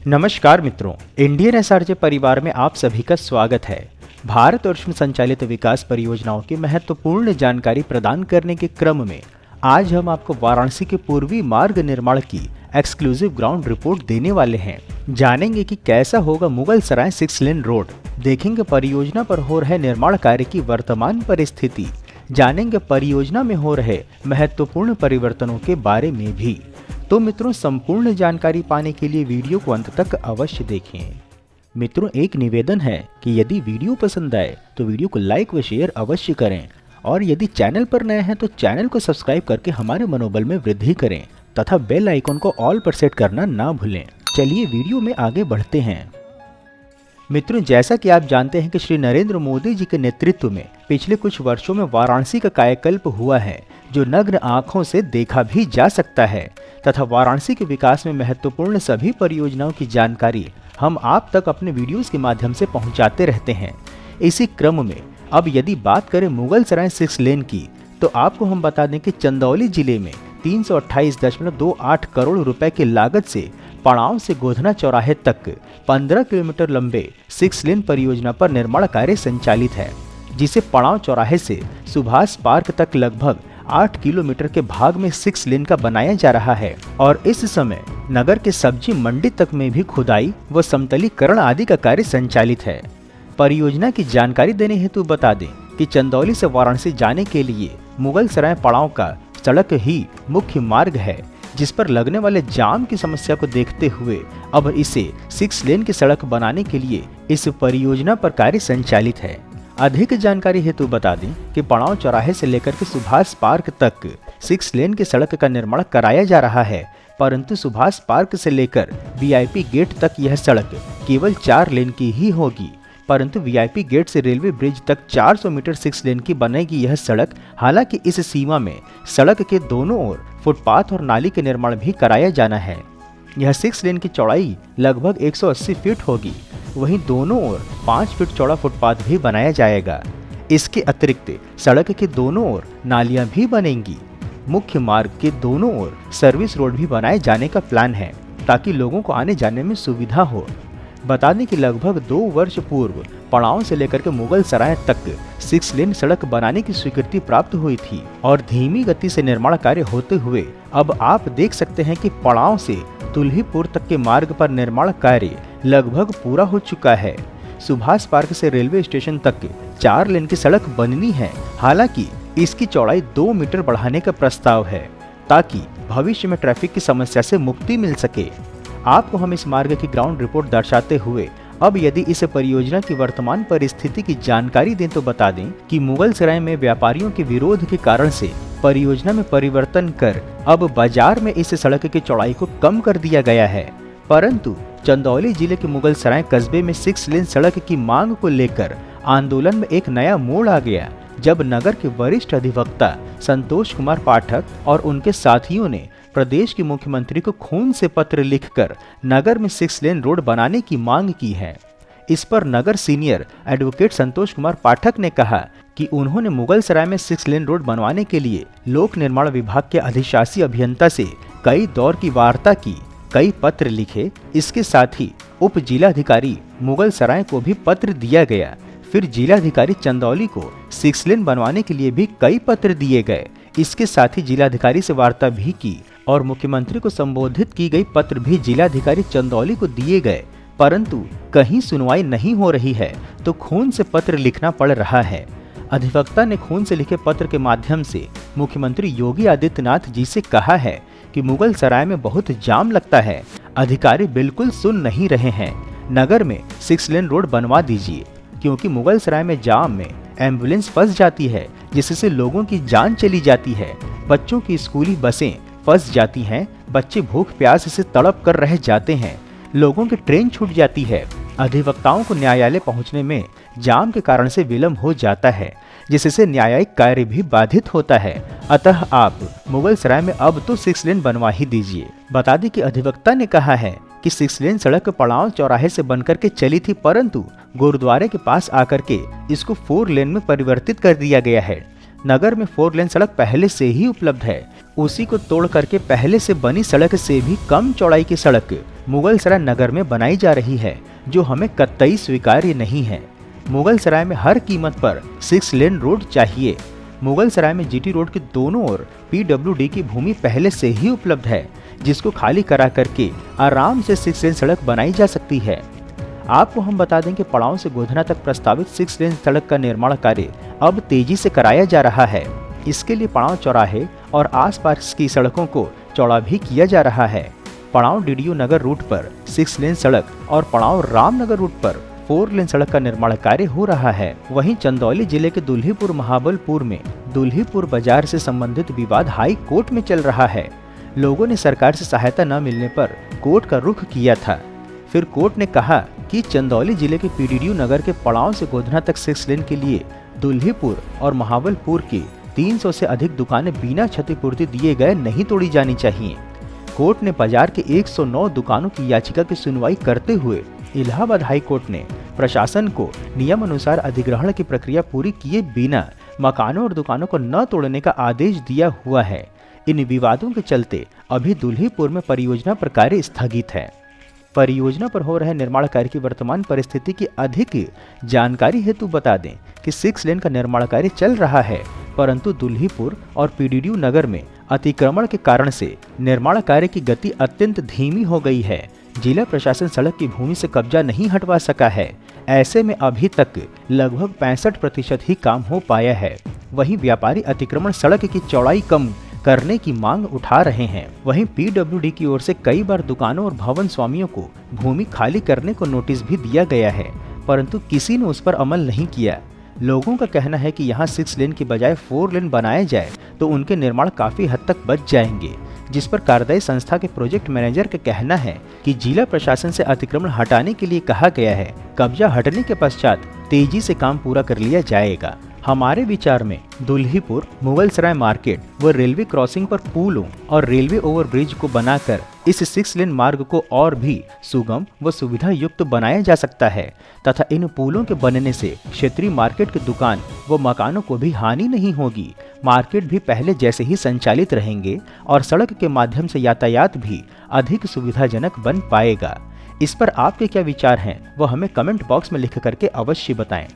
नमस्कार मित्रों, Indian SRJ परिवार में आप सभी का स्वागत है। भारत और संचालित विकास परियोजनाओं की महत्वपूर्ण जानकारी प्रदान करने के क्रम में आज हम आपको वाराणसी के पूर्वी मार्ग निर्माण की एक्सक्लूसिव ग्राउंड रिपोर्ट देने वाले हैं। जानेंगे कि कैसा होगा मुगल सराय 6 लेन रोड, देखेंगे परियोजना पर हो रहे निर्माण कार्य की वर्तमान परिस्थिति, जानेंगे परियोजना में हो रहे महत्वपूर्ण परिवर्तनों के बारे में भी। तो मित्रों, संपूर्ण जानकारी पाने के लिए वीडियो को अंत तक अवश्य देखें। मित्रों, एक निवेदन है कि यदि वीडियो पसंद आए तो वीडियो को लाइक व शेयर अवश्य करें और यदि चैनल पर नए हैं तो चैनल को सब्सक्राइब करके हमारे मनोबल में वृद्धि करें तथा बेल आइकन को ऑल पर सेट करना ना भूलें। चलिए वीडियो में आगे बढ़ते हैं। मित्रों, जैसा कि आप जानते हैं कि श्री नरेंद्र मोदी जी के नेतृत्व में पिछले कुछ वर्षों में वाराणसी का कायाकल्प हुआ है, जो नग्न आंखों से देखा भी जा सकता है तथा वाराणसी के विकास में महत्वपूर्ण सभी परियोजनाओं की जानकारी हम आप तक अपने वीडियोस के माध्यम से पहुंचाते रहते हैं। इसी क्रम में अब यदि बात करें मुगल सराय 6 लेन की, तो आपको हम बता दें कि चंदौली जिले में 328.28 करोड़ रुपए की लागत से पड़ाव से गोधना चौराहे तक 15 किलोमीटर लंबे 6 लेन परियोजना पर निर्माण कार्य संचालित है, जिसे पड़ाव चौराहे से सुभाष पार्क तक लगभग 8 किलोमीटर के भाग में 6 लेन का बनाया जा रहा है और इस समय नगर के सब्जी मंडी तक में भी खुदाई व समतलीकरण आदि का कार्य संचालित है। परियोजना की जानकारी देने हेतु बता दें कि चंदौली से वाराणसी जाने के लिए मुगल सराय पड़ाव का सड़क ही मुख्य मार्ग है, जिस पर लगने वाले जाम की समस्या को देखते हुए अब इसे 6 लेन की सड़क बनाने के लिए इस परियोजना पर कार्य संचालित है। अधिक जानकारी हेतु बता दें कि पड़ाव चौराहे से लेकर के सुभाष पार्क तक 6 लेन की सड़क का निर्माण कराया जा रहा है, परंतु सुभाष पार्क से लेकर वीआईपी गेट तक यह सड़क केवल 4 लेन की ही होगी, परंतु वीआईपी गेट से रेलवे ब्रिज तक 400 मीटर 6 लेन की बनेगी यह सड़क। हालांकि इस सीमा में सड़क के दोनों ओर फुटपाथ और नाली के निर्माण भी कराया जाना है। यह 6 लेन की चौड़ाई लगभग 180 फीट होगी, वहीं दोनों ओर 5 फीट चौड़ा फुटपाथ भी बनाया जाएगा। इसके अतिरिक्त सड़क के दोनों ओर नालियां भी बनेंगी। मुख्य मार्ग के दोनों ओर सर्विस रोड भी बनाए जाने का प्लान है, ताकि लोगों को आने जाने में सुविधा हो। बता दें कि लगभग 2 वर्ष पूर्व पड़ाव से लेकर के मुगल सराय तक 6 लेन सड़क बनाने की स्वीकृति प्राप्त हुई थी और धीमी गति से निर्माण कार्य होते हुए अब आप देख सकते हैं कि पड़ाव से तुल्हीपुर तक के मार्ग पर निर्माण कार्य लगभग पूरा हो चुका है। सुभाष पार्क से रेलवे स्टेशन तक 4 लेन की सड़क बननी है। हालांकि इसकी चौड़ाई 2 मीटर बढ़ाने का प्रस्ताव है, ताकि भविष्य में ट्रैफिक की समस्या से मुक्ति मिल सके। आपको हम इस मार्ग की ग्राउंड रिपोर्ट दर्शाते हुए अब यदि इस परियोजना की वर्तमान परिस्थिति की जानकारी दें तो बता दें कि मुगल सराय में व्यापारियों के विरोध के कारण से परियोजना में परिवर्तन कर अब बाजार में इस सड़क की चौड़ाई को कम कर दिया गया है, परंतु चंदौली जिले के मुगल सराय कस्बे में 6 लेन सड़क की मांग को लेकर आंदोलन में एक नया मोड़ आ गया, जब नगर के वरिष्ठ अधिवक्ता संतोष कुमार पाठक और उनके साथियों ने प्रदेश के मुख्यमंत्री को खून से पत्र लिखकर नगर में 6 लेन रोड बनाने की मांग की है। इस पर नगर सीनियर एडवोकेट संतोष कुमार पाठक ने कहा कि उन्होंने मुगल सराय में 6 लेन रोड बनवाने के लिए लोक निर्माण विभाग के अधिशासी अभियंता से कई दौर की वार्ता की, कई पत्र लिखे। इसके साथ ही उप जिलाधिकारी मुगल सराय को भी पत्र दिया गया। फिर जिलाधिकारी चंदौली को 6 लेन बनवाने के लिए भी कई पत्र दिए गए। इसके साथ ही जिलाधिकारी से वार्ता भी की और मुख्यमंत्री को संबोधित की गई पत्र भी जिलाधिकारी चंदौली को दिए गए, परंतु कहीं सुनवाई नहीं हो रही है, तो खून से पत्र लिखना पड़ रहा है। अधिवक्ता ने खून से लिखे पत्र के माध्यम से मुख्यमंत्री योगी आदित्यनाथ जी से कहा है कि मुगल सराय में बहुत जाम लगता है, अधिकारी बिल्कुल सुन नहीं रहे हैं, नगर में 6 लेन रोड बनवा दीजिए, क्योंकि मुगल सराय में जाम में एम्बुलेंस फंस जाती है, जिससे लोगों की जान चली जाती है, बच्चों की स्कूली बसें फंस जाती हैं, बच्चे भूख प्यास से तड़प कर रह जाते हैं, लोगों की ट्रेन छूट जाती है। अधिवक्ताओं को न्यायालय पहुंचने में जाम के कारण से विलंब हो जाता है, जिससे न्यायिक कार्य भी बाधित होता है। अतः आप मुगल सराय में अब तो 6 लेन बनवा ही दीजिए। बता दें कि अधिवक्ता ने कहा है कि 6 लेन सड़क पड़ाव चौराहे से बनकर के चली थी, परंतु गुरुद्वारे के पास आकर के इसको 4 लेन में परिवर्तित कर दिया गया है। नगर में 4 लेन सड़क पहले से ही उपलब्ध है, उसी को तोड़ करके पहले से बनी सड़क से भी कम चौड़ाई की सड़क मुगलसराय नगर में बनाई जा रही है, जो हमें कतई स्वीकार्य नहीं है। मुगलसराय में हर कीमत पर 6 लेन रोड चाहिए। मुगलसराय में जीटी रोड के दोनों ओर पीडब्ल्यूडी की भूमि पहले से ही उपलब्ध है, जिसको खाली करा करके आराम से 6 लेन सड़क बनाई जा सकती है। आपको हम बता दें कि पड़ाव से गोधना तक प्रस्तावित 6 लेन सड़क का निर्माण कार्य अब तेजी से कराया जा रहा है। इसके लिए पड़ाव चौराहे और आसपास की सड़कों को चौड़ा भी किया जा रहा है। पड़ाव डीडीयू नगर रूट पर 6 लेन सड़क और पड़ाव रामनगर रूट पर 4 लेन सड़क का निर्माण कार्य हो रहा है। वहीं चंदौली जिले के दुल्हीपुर महाबलपुर में दुल्हीपुर बाजार से संबंधित विवाद हाई कोर्ट में चल रहा है। लोगों ने सरकार से सहायता न मिलने पर कोर्ट का रुख किया था। फिर कोर्ट ने कहा कि चंदौली जिले के पीडीडीयू नगर के पड़ाव से गोधना तक 6 लेन के लिए दुल्हीपुर और महाबलपुर की 300 से अधिक दुकानें बिना क्षतिपूर्ति दिए गए नहीं तोड़ी जानी चाहिए। कोर्ट ने बाजार के 109 दुकानों की याचिका की सुनवाई करते हुए इलाहाबाद हाई कोर्ट ने प्रशासन को नियम अनुसार अधिग्रहण की प्रक्रिया पूरी किए बिना मकानों और दुकानों को न तोड़ने का आदेश दिया हुआ है। इन विवादों के चलते अभी दुल्हीपुर में परियोजना पर कार्य स्थगित है। परियोजना पर हो रहे निर्माण कार्य की वर्तमान परिस्थिति की अधिक जानकारी हेतु बता दें कि 6 लेन का निर्माण कार्य चल रहा है, परंतु दुल्हीपुर और पीडीडीयू नगर में अतिक्रमण के कारण से निर्माण कार्य की गति अत्यंत धीमी हो गई है। जिला प्रशासन सड़क की भूमि से कब्जा नहीं हटवा सका है। ऐसे में अभी तक लगभग 65% ही काम हो पाया है। वहीं व्यापारी अतिक्रमण सड़क की चौड़ाई कम करने की मांग उठा रहे हैं। वहीं पीडब्ल्यूडी की ओर से कई बार दुकानों और भवन स्वामियों को भूमि खाली करने को नोटिस भी दिया गया है, परंतु किसी ने उस पर अमल नहीं किया। लोगों का कहना है कि यहाँ 6 लेन की बजाय 4 लेन बनाया जाए तो उनके निर्माण काफी हद तक बच जाएंगे, जिस पर कार्यदायी संस्था के प्रोजेक्ट मैनेजर का कहना है कि जिला प्रशासन से अतिक्रमण हटाने के लिए कहा गया है। कब्जा हटने के पश्चात तेजी से काम पूरा कर लिया जाएगा। हमारे विचार में दुल्हीपुर, मुगलसराय मार्केट व रेलवे क्रॉसिंग पर पुलों और रेलवे ओवरब्रिज को बनाकर इस 6 लेन मार्ग को और भी सुगम व सुविधा युक्त बनाया जा सकता है तथा इन पुलों के बनने से क्षेत्रीय मार्केट की दुकान व मकानों को भी हानि नहीं होगी। मार्केट भी पहले जैसे ही संचालित रहेंगे और सड़क के माध्यम से यातायात भी अधिक सुविधाजनक बन पाएगा। इस पर आपके क्या विचार हैं वह हमें कमेंट बॉक्स में लिख करके अवश्य बताएं।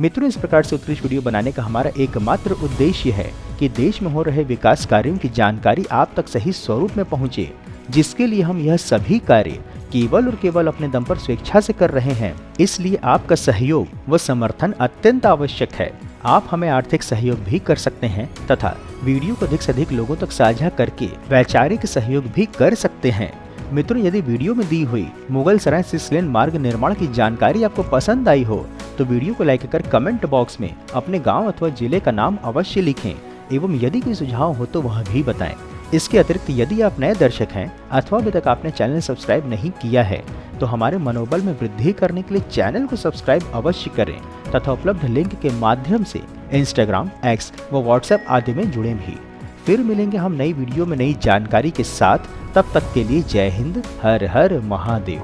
मित्रों, इस प्रकार से उत्कृष्ट वीडियो बनाने का हमारा एकमात्र उद्देश्य है कि देश में हो रहे विकास कार्यों की जानकारी आप तक सही स्वरूप में पहुंचे, जिसके लिए हम यह सभी कार्य केवल और केवल अपने दम पर स्वेच्छा से कर रहे हैं। इसलिए आपका सहयोग व समर्थन अत्यंत आवश्यक है। आप हमें आर्थिक सहयोग भी कर सकते हैं तथा वीडियो को अधिक से अधिक लोगों तक साझा करके वैचारिक सहयोग भी कर सकते हैं। मित्रों, यदि वीडियो में दी हुई मुगलसराय 6 लेन मार्ग निर्माण की जानकारी आपको पसंद आई हो तो वीडियो को लाइक कर कमेंट बॉक्स में अपने गांव अथवा जिले का नाम अवश्य लिखें एवं यदि कोई सुझाव हो तो वह भी बताएं। इसके अतिरिक्त यदि आप नए दर्शक हैं अथवा अभी तक आपने चैनल सब्सक्राइब नहीं किया है तो हमारे मनोबल में वृद्धि करने के लिए चैनल को सब्सक्राइब अवश्य करें तथा उपलब्ध लिंक के माध्यम से इंस्टाग्राम, एक्स व व्हाट्सएप आदि में जुड़े भी। फिर मिलेंगे हम नई वीडियो में नई जानकारी के साथ। तब तक के लिए जय हिंद, हर हर महादेव।